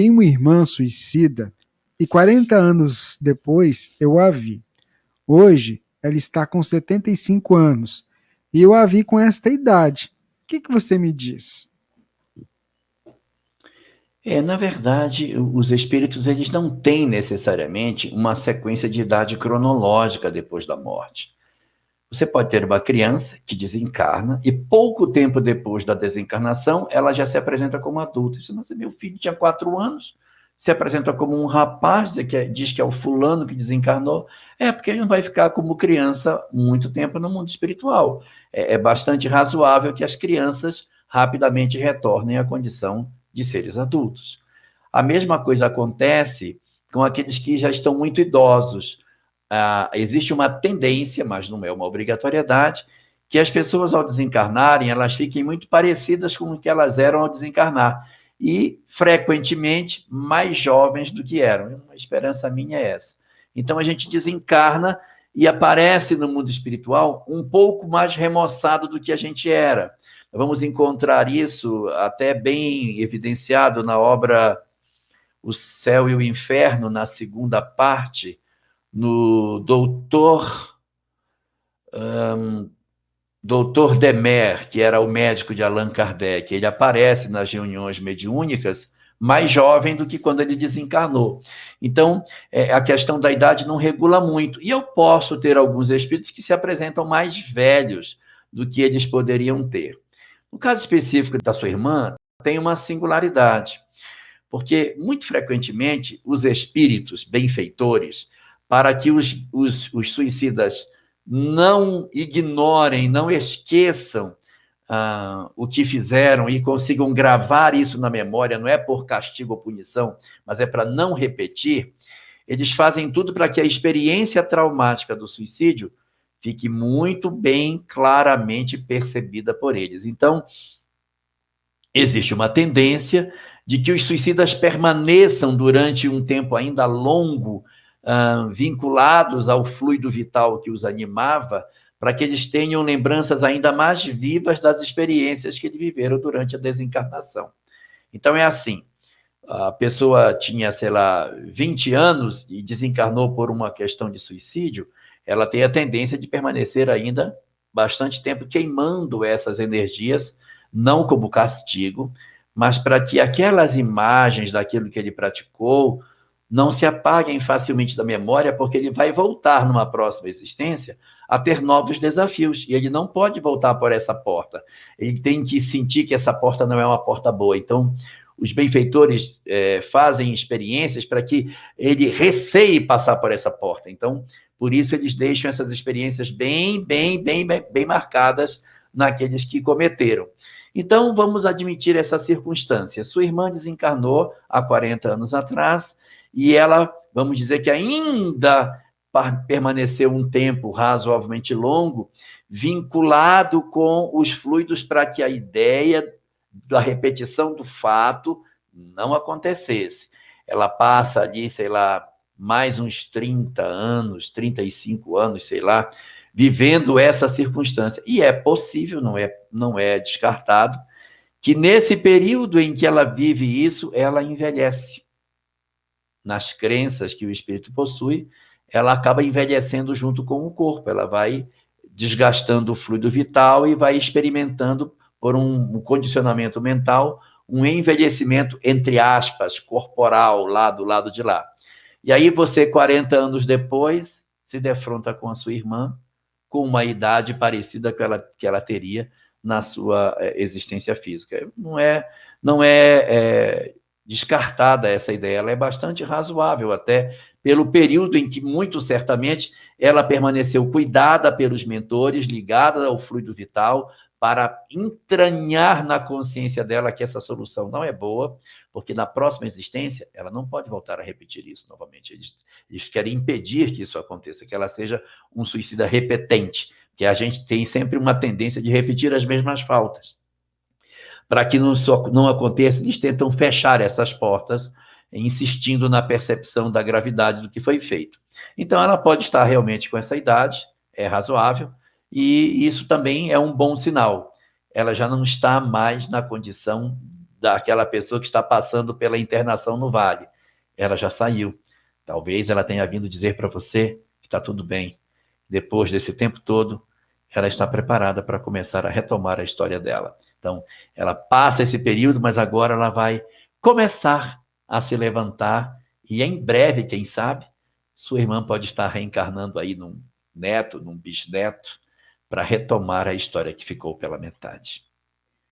tenho uma irmã suicida e 40 anos depois eu a vi. Hoje ela está com 75 anos e eu a vi com esta idade. O que você me diz? Na verdade, os espíritos eles não têm necessariamente uma sequência de idade cronológica depois da morte. Você pode ter uma criança que desencarna e pouco tempo depois da desencarnação ela já se apresenta como adulta. Mas meu filho tinha 4 anos, se apresenta como um rapaz, diz que é o fulano que desencarnou. Porque ele não vai ficar como criança muito tempo no mundo espiritual. É bastante razoável que as crianças rapidamente retornem à condição de seres adultos. A mesma coisa acontece com aqueles que já estão muito idosos. Existe uma tendência, mas não é uma obrigatoriedade, que as pessoas, ao desencarnarem, elas fiquem muito parecidas com o que elas eram ao desencarnar. E, frequentemente, mais jovens do que eram. Uma esperança minha é essa. Então, a gente desencarna e aparece no mundo espiritual um pouco mais remoçado do que a gente era. Vamos encontrar isso até bem evidenciado na obra O Céu e o Inferno, na segunda parte, no doutor Demer, que era o médico de Allan Kardec. Ele aparece nas reuniões mediúnicas mais jovem do que quando ele desencarnou. Então, a questão da idade não regula muito. E eu posso ter alguns espíritos que se apresentam mais velhos do que eles poderiam ter. No caso específico da sua irmã, tem uma singularidade, porque, muito frequentemente, os espíritos benfeitores, para que os suicidas não ignorem, não esqueçam o que fizeram e consigam gravar isso na memória, não é por castigo ou punição, mas é para não repetir, eles fazem tudo para que a experiência traumática do suicídio fique muito bem, claramente percebida por eles. Então, existe uma tendência de que os suicidas permaneçam durante um tempo ainda longo, vinculados ao fluido vital que os animava, para que eles tenham lembranças ainda mais vivas das experiências que eles viveram durante a desencarnação. Então, é assim, a pessoa tinha, sei lá, 20 anos e desencarnou por uma questão de suicídio, ela tem a tendência de permanecer ainda bastante tempo queimando essas energias, não como castigo, mas para que aquelas imagens daquilo que ele praticou não se apaguem facilmente da memória, porque ele vai voltar numa próxima existência a ter novos desafios, e ele não pode voltar por essa porta. Ele tem que sentir que essa porta não é uma porta boa. Então, os benfeitores fazem experiências para que ele receie passar por essa porta. Então, por isso eles deixam essas experiências bem marcadas naqueles que cometeram. Então, vamos admitir essa circunstância. Sua irmã desencarnou há 40 anos atrás e ela, vamos dizer que ainda permaneceu um tempo razoavelmente longo vinculado com os fluidos para que a ideia da repetição do fato não acontecesse. Ela passa ali, sei lá, mais uns 30 anos, 35 anos, sei lá, vivendo essa circunstância. E é possível, não é descartado, que nesse período em que ela vive isso, ela envelhece. Nas crenças que o espírito possui, ela acaba envelhecendo junto com o corpo, ela vai desgastando o fluido vital e vai experimentando, por um condicionamento mental, um envelhecimento, entre aspas, corporal, lá do lado de lá. E aí você, 40 anos depois, se defronta com a sua irmã, com uma idade parecida com que ela teria na sua existência física. Não é descartada essa ideia, ela é bastante razoável, até pelo período em que, muito certamente, ela permaneceu cuidada pelos mentores, ligada ao fluido vital, para entranhar na consciência dela que essa solução não é boa, porque na próxima existência ela não pode voltar a repetir isso novamente. Eles querem impedir que isso aconteça, que ela seja um suicida repetente, que a gente tem sempre uma tendência de repetir as mesmas faltas. Para que não aconteça, eles tentam fechar essas portas, insistindo na percepção da gravidade do que foi feito. Então, ela pode estar realmente com essa idade, é razoável, e isso também é um bom sinal. Ela já não está mais na condição daquela pessoa que está passando pela internação no vale. Ela já saiu. Talvez ela tenha vindo dizer para você que está tudo bem. Depois desse tempo todo, ela está preparada para começar a retomar a história dela. Então, ela passa esse período, mas agora ela vai começar a se levantar e em breve, quem sabe, sua irmã pode estar reencarnando aí num neto, num bisneto, para retomar a história que ficou pela metade.